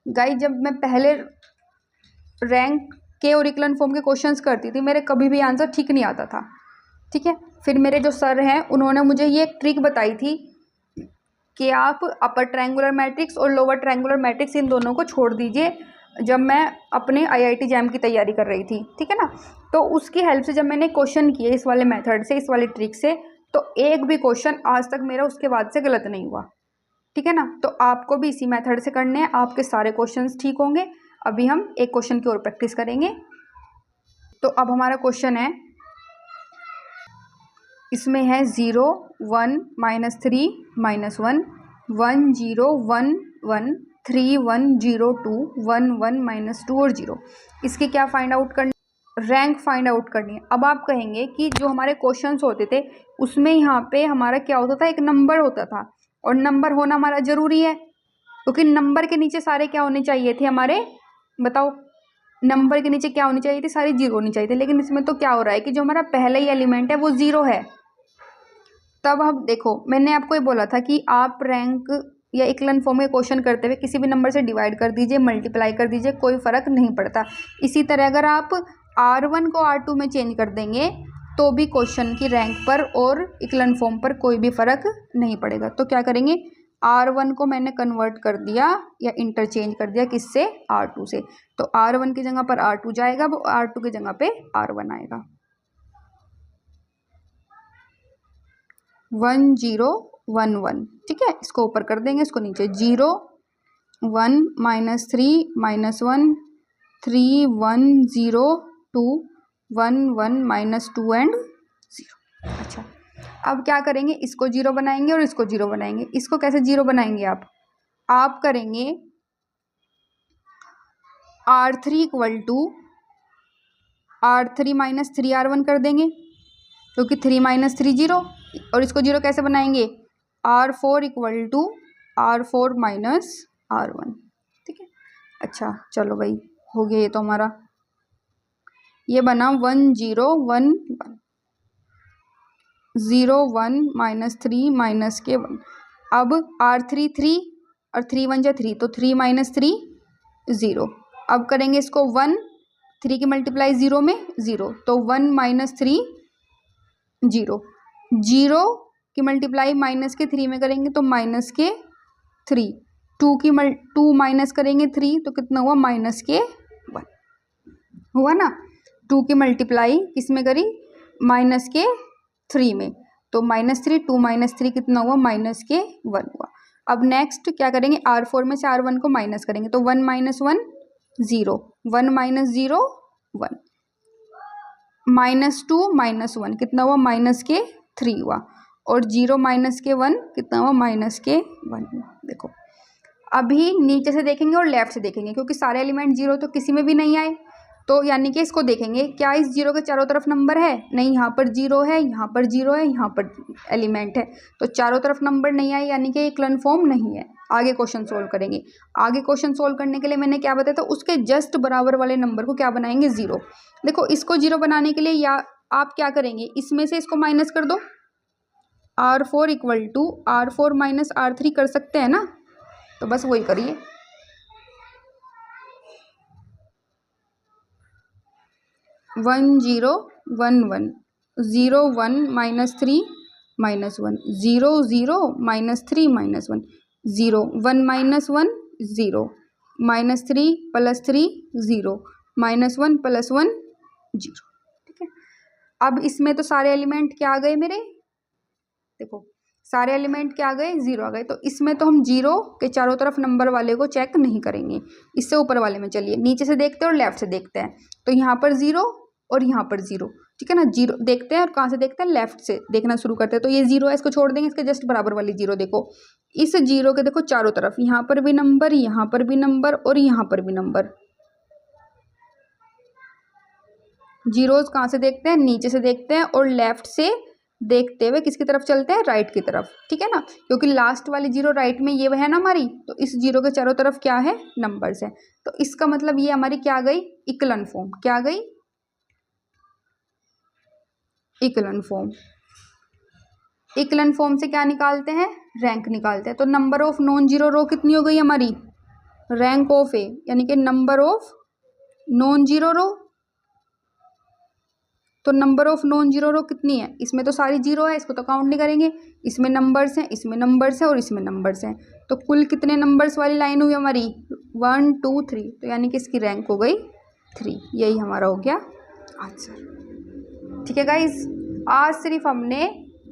गाइस जब मैं पहले रैंक के और इक्लन फॉर्म के क्वेश्चंस करती थी, मेरे कभी भी आंसर ठीक नहीं आता था, ठीक है। फिर मेरे जो सर हैं उन्होंने मुझे ये एक ट्रिक बताई थी कि आप अपर ट्रायंगुलर मैट्रिक्स और लोअर ट्रायंगुलर मैट्रिक्स इन दोनों को छोड़ दीजिए, जब मैं अपने IIT जैम की तैयारी कर रही थी, ठीक है ना। तो उसकी हेल्प से जब मैंने क्वेश्चन किए इस वाले मेथड से, इस वाली ट्रिक से, तो एक भी क्वेश्चन आज तक मेरा उसके बाद से गलत नहीं हुआ, ठीक है ना। तो आपको भी इसी मेथड से करने हैं, आपके सारे क्वेश्चंस ठीक होंगे। अभी हम एक क्वेश्चन की और प्रैक्टिस करेंगे। तो अब हमारा क्वेश्चन है, इसमें है 0 1 -3 -1 1 0 1 1 3 1 0 2 1 1 -2 और 0। इसकी क्या फाइंड आउट करनी, रैंक फाइंड आउट करनी है। अब आप कहेंगे कि जो हमारे क्वेश्चंस होते थे उसमें यहाँ पे हमारा क्या होता था, एक नंबर होता था, और नंबर होना हमारा ज़रूरी है क्योंकि नंबर के नीचे सारे क्या होने चाहिए थे हमारे, बताओ, नंबर के नीचे क्या होनी चाहिए थी, सारी जीरो होनी चाहिए थी। लेकिन इसमें तो क्या हो रहा है कि जो हमारा पहला ही एलिमेंट है वो ज़ीरो है। तब हम देखो, मैंने आपको ये बोला था कि आप रैंक या इक्लन फॉर्म के क्वेश्चन करते हुए किसी भी नंबर से डिवाइड कर दीजिए, मल्टीप्लाई कर दीजिए, कोई फ़र्क नहीं पड़ता। इसी तरह अगर आप R1 को R2 में चेंज कर देंगे तो भी क्वेश्चन की रैंक पर और इक्लन फॉर्म पर कोई भी फ़र्क नहीं पड़ेगा। तो क्या करेंगे, R1 को मैंने कन्वर्ट कर दिया या इंटरचेंज कर दिया किससे, R2 से। तो R1 की जगह पर R2 जाएगा, वो R2 की जगह पे R1 आएगा। 1 0 1 1, ठीक है। इसको ऊपर कर देंगे, इसको नीचे, 0 1 -3 -1 3 1 0 2 1 1 -2 एंड 0। अच्छा, अब क्या करेंगे, इसको 0 बनाएंगे और इसको 0 बनाएंगे। इसको कैसे 0 बनाएंगे आप करेंगे R3 equal to R3 -3 R1 कर देंगे, क्योंकि 3 -3 0, और इसको 0 कैसे बनाएंगे, R4 equal to R4 minus R1। ठीक है, अच्छा चलो भाई हो गया ये तो हमारा, ये बना 1 0 1 1 0 1 माइनस 3 माइनस के 1। अब R3 3 और 3 1 जा 3, तो 3 माइनस 3 0। अब करेंगे इसको 1, 3 की मल्टीप्लाई 0 में 0, तो 1 माइनस 3 0। 0 की मल्टीप्लाई माइनस के 3 में करेंगे तो माइनस के 3। 2 माइनस करेंगे 3 तो कितना हुआ, माइनस के 1 हुआ ना। 2 की मल्टीप्लाई किस में करी, माइनस के 3 में, तो माइनस 3, 2 माइनस 3 कितना हुआ, माइनस के 1 हुआ। अब नेक्स्ट क्या करेंगे, R4 में से R1 को माइनस करेंगे, तो 1 माइनस 1 0, 1 माइनस 0 1, माइनस 2 माइनस 1 कितना हुआ, माइनस के 3 हुआ, और 0 माइनस के 1 कितना हुआ, माइनस के 1 हुआ। देखो अभी नीचे से देखेंगे और लेफ्ट से देखेंगे, क्योंकि सारे एलिमेंट 0 तो किसी में भी नहीं आए, तो यानी कि इसको देखेंगे क्या इस 0 के चारों तरफ नंबर है, नहीं, यहाँ पर 0 है, यहाँ पर 0 है, यहाँ पर एलिमेंट है, तो चारों तरफ नंबर नहीं आए, यानी कि इक्विवेलेंट फॉर्म नहीं है। आगे क्वेश्चन सोल्व करेंगे। आगे क्वेश्चन सोल्व करने के लिए मैंने क्या बताया था, उसके जस्ट बराबर वाले नंबर को क्या बनाएंगे, 0। देखो इसको 0 बनाने के लिए या आप क्या करेंगे, इसमें से इसको माइनस कर दो, R4 equal to R4 minus R3 कर सकते हैं ना, तो बस वही करिए। 1 0 1 1 0 1 minus 3 minus 1 0 0 minus 3 minus 1 0 1 minus 1 0 minus 3 plus 3 0 minus 1 plus 1 0। ठीक है, अब इसमें तो सारे एलिमेंट क्या आ गए मेरे, देखो सारे एलिमेंट क्या आ गए, 0 आ गए, तो इसमें तो हम 0 के चारों तरफ नंबर वाले को चेक नहीं करेंगे, इससे ऊपर वाले में चलिए, नीचे से देखते हैं और लेफ्ट से देखते हैं। तो यहाँ पर 0 और यहाँ पर 0, ठीक है ना, 0 देखते हैं और कहाँ से देखते हैं, लेफ्ट से देखना शुरू करते हैं। तो ये 0 है, इसको छोड़ देंगे, इसके जस्ट बराबर वाली 0 देखो, इस 0 के देखो चारों तरफ, यहाँ पर भी नंबर, यहाँ पर भी नंबर और यहाँ पर भी नंबर। जीरोस कहाँ से देखते हैं, नीचे से देखते हैं और लेफ्ट से देखते हुए किसकी तरफ चलते हैं, राइट की तरफ। ठीक है ना, क्योंकि लास्ट वाली 0 राइट में ये है ना हमारी, तो इस 0 के चारों तरफ क्या है, नंबर्स है। तो इसका मतलब ये हमारी क्या गई, इक्विवेलेंट फॉर्म। क्या गई, इक्विवेलेंट फॉर्म। इक्विवेलेंट फॉर्म से क्या निकालते हैं, रैंक निकालते हैं। तो number of non zero row कितनी हो गई हमारी, रैंक ऑफ ए, यानी कि number of non zero row. तो number of non zero row कितनी है, इसमें तो सारी 0 है, इसको तो काउंट नहीं करेंगे, इसमें नंबर्स हैं, इसमें नंबर्स हैं और इसमें नंबर्स हैं। तो कुल कितने नंबर्स वाली लाइन हुई हमारी, 1 2 3, तो यानी कि इसकी रैंक हो गई 3। यही हमारा हो गया आंसर। ठीक है गाइज, आज सिर्फ हमने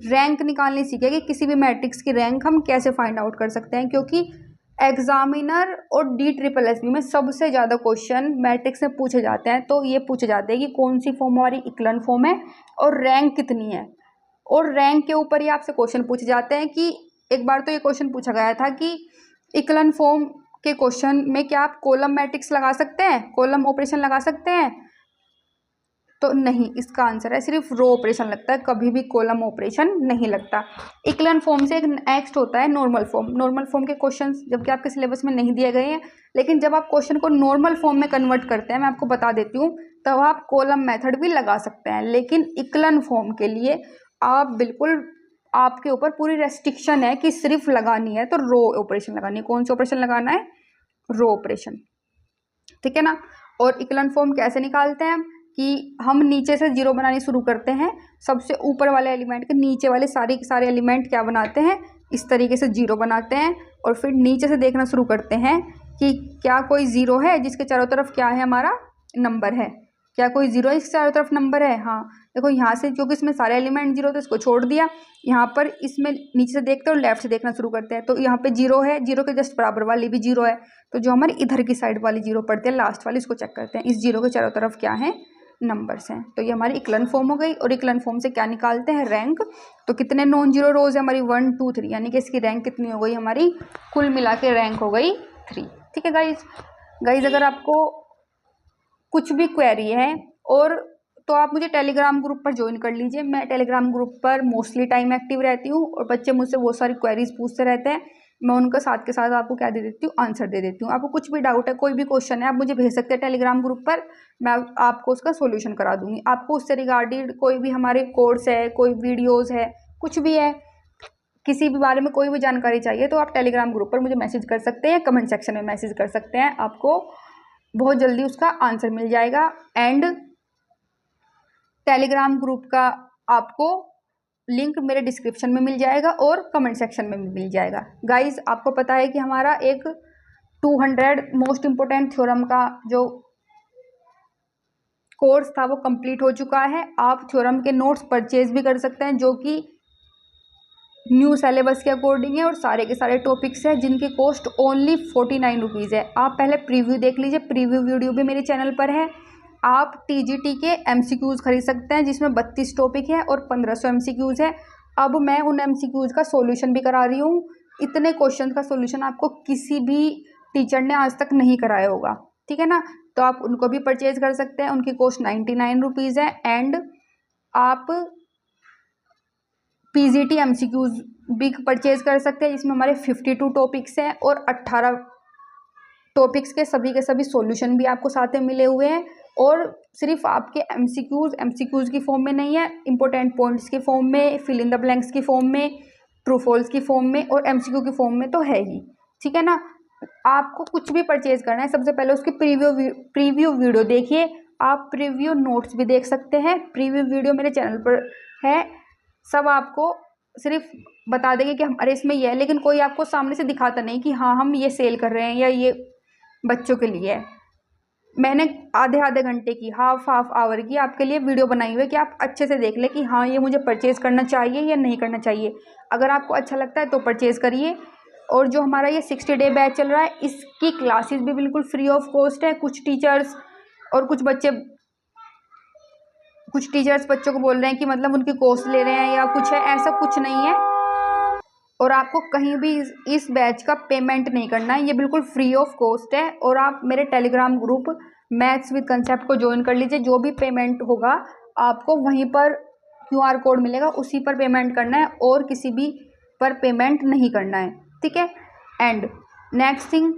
रैंक निकालनी सीखे कि किसी भी मैट्रिक्स की रैंक हम कैसे फाइंड आउट कर सकते हैं, क्योंकि एग्जामिनर और DSSB में सबसे ज़्यादा क्वेश्चन मैट्रिक्स में पूछे जाते हैं। तो ये पूछे जाते हैं कि कौन सी फॉर्म हमारी इक्विवेलेंट फॉर्म है और रैंक कितनी है, और रैंक के ऊपर ही आपसे क्वेश्चन पूछे जाते हैं। कि एक बार तो ये क्वेश्चन पूछा गया था कि इक्विवेलेंट फॉर्म के क्वेश्चन में क्या आप कॉलम मैट्रिक्स लगा सकते हैं, कॉलम ऑपरेशन लगा सकते हैं, तो नहीं, इसका आंसर है सिर्फ रो ऑपरेशन लगता है, कभी भी कॉलम ऑपरेशन नहीं लगता। इक्विवेलेंट फॉर्म से एक नेक्स्ट होता है नॉर्मल फॉर्म। नॉर्मल फॉर्म के क्वेश्चंस जबकि आपके सिलेबस में नहीं दिए गए हैं, लेकिन जब आप क्वेश्चन को नॉर्मल फॉर्म में कन्वर्ट करते हैं, मैं आपको बता देती हूँ, तब आप कॉलम मेथड भी लगा सकते हैं। लेकिन इक्विवेलेंट फॉर्म के लिए आप बिल्कुल, आपके ऊपर पूरी रेस्ट्रिक्शन है कि सिर्फ लगानी है तो रो ऑपरेशन लगानी है। कौन सा ऑपरेशन लगाना है, रो ऑपरेशन। ठीक है ना। और इक्विवेलेंट फॉर्म कैसे निकालते हैं कि हम नीचे से 0 बनानी शुरू करते हैं, सबसे ऊपर वाले एलिमेंट के नीचे वाले सारे एलिमेंट क्या बनाते हैं, इस तरीके से 0 बनाते हैं, और फिर नीचे से देखना शुरू करते हैं कि क्या कोई 0 है जिसके चारों तरफ क्या है, हमारा नंबर है। क्या कोई 0 है जिसके चारों तरफ नंबर है, हाँ। देखो यहाँ से, क्योंकि इसमें सारे एलिमेंट 0 तो इसको छोड़ दिया, यहाँ पर इसमें नीचे से देखते हैं और लेफ्ट से देखना शुरू करते हैं। तो यहाँ पे 0 है, 0 के जस्ट बराबर वाली भी 0 है, तो जो हमारी इधर की साइड वाली 0 पड़ती है, लास्ट वाली, इसको चेक करते हैं, इस 0 के चारों तरफ क्या है, नंबर्स हैं। तो ये हमारी इक्विवेलेंट फॉर्म हो गई। और इक्विवेलेंट फॉर्म से क्या निकालते हैं, रैंक। तो कितने नॉन जीरो रोज है हमारी, 1 2 3, यानी कि इसकी रैंक कितनी हो गई हमारी, कुल मिला के रैंक हो गई 3। ठीक है गाइज, अगर आपको कुछ भी क्वेरी है और तो आप मुझे टेलीग्राम ग्रुप पर ज्वाइन कर लीजिए। मैं टेलीग्राम ग्रुप पर मोस्टली टाइम एक्टिव रहती हूँ और बच्चे मुझसे बहुत सारी क्वेरीज पूछते रहते हैं। मैं उनका साथ के साथ आपको क्या दे देती हूँ, आंसर दे देती हूँ। आपको कुछ भी डाउट है, कोई भी क्वेश्चन है, आप मुझे भेज सकते हैं टेलीग्राम ग्रुप पर, मैं आपको उसका सोल्यूशन करा दूंगी। आपको उससे रिगार्डेड कोई भी हमारे कोर्स है, कोई वीडियोज़ है, कुछ भी है, किसी भी बारे में कोई भी जानकारी चाहिए तो आप टेलीग्राम ग्रुप पर मुझे मैसेज कर सकते हैं, कमेंट सेक्शन में मैसेज कर सकते हैं। आपको बहुत जल्दी उसका आंसर मिल जाएगा। एंड टेलीग्राम ग्रुप का आपको लिंक मेरे डिस्क्रिप्शन में मिल जाएगा और कमेंट सेक्शन में भी मिल जाएगा। गाइस, आपको पता है कि हमारा एक 200 मोस्ट इम्पोर्टेंट थ्योरम का जो कोर्स था वो कंप्लीट हो चुका है। आप थ्योरम के नोट्स परचेज भी कर सकते हैं, जो कि न्यू सिलेबस के अकॉर्डिंग है और सारे के सारे टॉपिक्स हैं जिनकी कॉस्ट ओनली 49 रुपीज़ है। आप पहले प्रीव्यू देख लीजिए, प्रीव्यू वीडियो भी मेरे चैनल पर है। आप टीजीटी के एमसीक्यूज़ खरीद सकते हैं जिसमें 32 टॉपिक है और 1500 एमसीक्यूज़ है। अब मैं उन एमसीक्यूज़ का सॉल्यूशन भी करा रही हूँ। इतने क्वेश्चन का सॉल्यूशन आपको किसी भी टीचर ने आज तक नहीं कराया होगा, ठीक है ना। तो आप उनको भी परचेज कर सकते हैं, उनकी कॉस्ट 99 रुपीज़ है। एंड आप पीजीटी एमसीक्यूज़ भी परचेज कर सकते हैं जिसमें हमारे 52 टॉपिक्स हैं और 18 टॉपिक्स के सभी सॉल्यूशन भी आपको साथ में मिले हुए हैं। और सिर्फ आपके एमसीक्यूज़ की फॉर्म में नहीं है, इंपॉर्टेंट पॉइंट्स के फॉर्म में, फिल इन द ब्लैंक्स की फॉर्म में, ट्रू फॉल्स की फॉर्म में और एमसीक्यू की फॉर्म में तो है ही, ठीक है ना। आपको कुछ भी परचेज करना है, सबसे पहले उसकी प्रीव्यू वीडियो देखिए। आप प्रीव्यू नोट्स भी देख सकते हैं, प्रीव्यू वीडियो मेरे चैनल पर है। सब आपको सिर्फ बता देंगे कि हमारे इसमें ये है, लेकिन कोई आपको सामने से दिखाता नहीं कि हाँ हम ये सेल कर रहे हैं या ये बच्चों के लिए है। मैंने आधे घंटे की, हाफ आवर की आपके लिए वीडियो बनाई हुई है कि आप अच्छे से देख लें कि हाँ ये मुझे परचेज़ करना चाहिए या नहीं करना चाहिए। अगर आपको अच्छा लगता है तो परचेज़ करिए। और जो हमारा ये 60 डे बैच चल रहा है, इसकी क्लासेस भी बिल्कुल फ्री ऑफ कॉस्ट है। कुछ टीचर्स और कुछ टीचर्स बच्चों को बोल रहे हैं कि मतलब उनकी कॉस्ट ले रहे हैं या कुछ है, ऐसा कुछ नहीं है। और आपको कहीं भी इस बैच का पेमेंट नहीं करना है, ये बिल्कुल फ्री ऑफ कॉस्ट है। और आप मेरे Telegram group maths with concept को ज्वाइन कर लीजिए। जो भी पेमेंट होगा आपको वहीं पर QR कोड मिलेगा, उसी पर पेमेंट करना है और किसी भी पर पेमेंट नहीं करना है, ठीक है। एंड नेक्स्ट थिंग,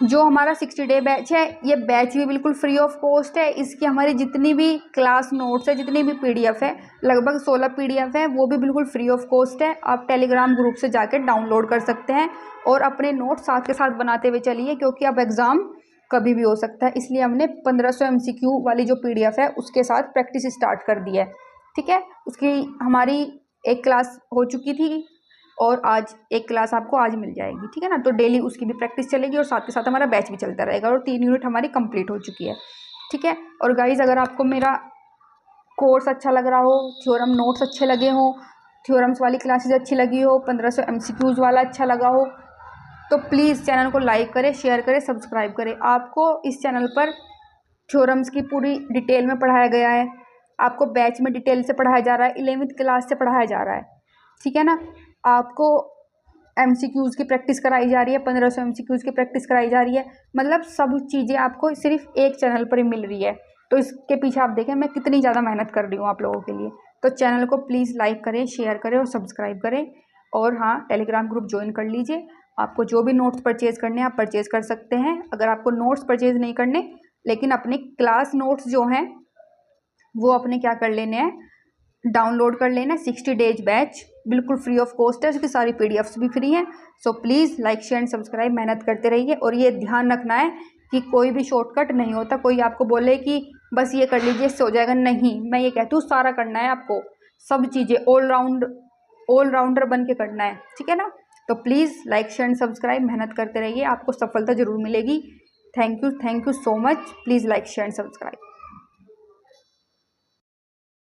जो हमारा 60 डे बैच है, ये बैच भी बिल्कुल फ्री ऑफ कॉस्ट है। इसकी हमारी जितनी भी क्लास नोट्स है, जितनी भी PDF है, लगभग 16 PDF है, वो भी बिल्कुल फ्री ऑफ कॉस्ट है। आप टेलीग्राम ग्रुप से जाकर डाउनलोड कर सकते हैं और अपने नोट्स साथ के साथ बनाते हुए चलिए, क्योंकि अब एग्ज़ाम कभी भी हो सकता है। इसलिए हमने 1500 MCQ वाली जो PDF है उसके साथ प्रैक्टिस स्टार्ट कर दी है, ठीक है। उसकी हमारी एक क्लास हो चुकी थी और आज एक क्लास आपको आज मिल जाएगी, ठीक है ना। तो डेली उसकी भी प्रैक्टिस चलेगी और साथ के साथ हमारा बैच भी चलता रहेगा और 3 यूनिट हमारी कंप्लीट हो चुकी है, ठीक है। और गाइज, अगर आपको मेरा कोर्स अच्छा लग रहा हो, थ्योरम नोट्स अच्छे लगे हो, थ्योरम्स वाली क्लासेस अच्छी लगी हो, 1500 MCQs वाला अच्छा लगा हो, तो प्लीज़ चैनल को लाइक करें, शेयर करें, सब्सक्राइब करें। आपको इस चैनल पर थ्योरम्स की पूरी डिटेल में पढ़ाया गया है, आपको बैच में डिटेल से पढ़ाया जा रहा है, 11वीं क्लास से पढ़ाया जा रहा है, ठीक है ना। आपको MCQs की प्रैक्टिस कराई जा रही है, 1500 MCQs की प्रैक्टिस कराई जा रही है। मतलब सब चीज़ें आपको सिर्फ एक चैनल पर ही मिल रही है। तो इसके पीछे आप देखें मैं कितनी ज़्यादा मेहनत कर रही हूँ आप लोगों के लिए। तो चैनल को प्लीज़ लाइक करें, शेयर करें और सब्सक्राइब करें। और हाँ, टेलीग्राम ग्रुप ज्वाइन कर लीजिए। आपको जो भी नोट्स परचेज़ करने हैं आप परचेज़ कर सकते हैं। अगर आपको नोट्स परचेज़ नहीं करने, लेकिन अपने क्लास नोट्स जो हैं वो अपने क्या कर लेने हैं, डाउनलोड कर लेना। 60 डेज बैच बिल्कुल फ्री ऑफ कॉस्ट है, उसकी सारी PDFs भी फ्री हैं। So please like share and subscribe, मेहनत करते रहिए। और ये ध्यान रखना है कि कोई भी शॉर्टकट नहीं होता। कोई आपको बोले कि बस ये कर लीजिए इससे हो जाएगा, नहीं, मैं ये कहती हूँ सारा करना है आपको, सब चीज़ें ऑलराउंडर बन के करना है, ठीक है ना। तो please like share and subscribe, मेहनत करते रहिए, आपको सफलता ज़रूर मिलेगी। Thank you so much. Please like share and subscribe.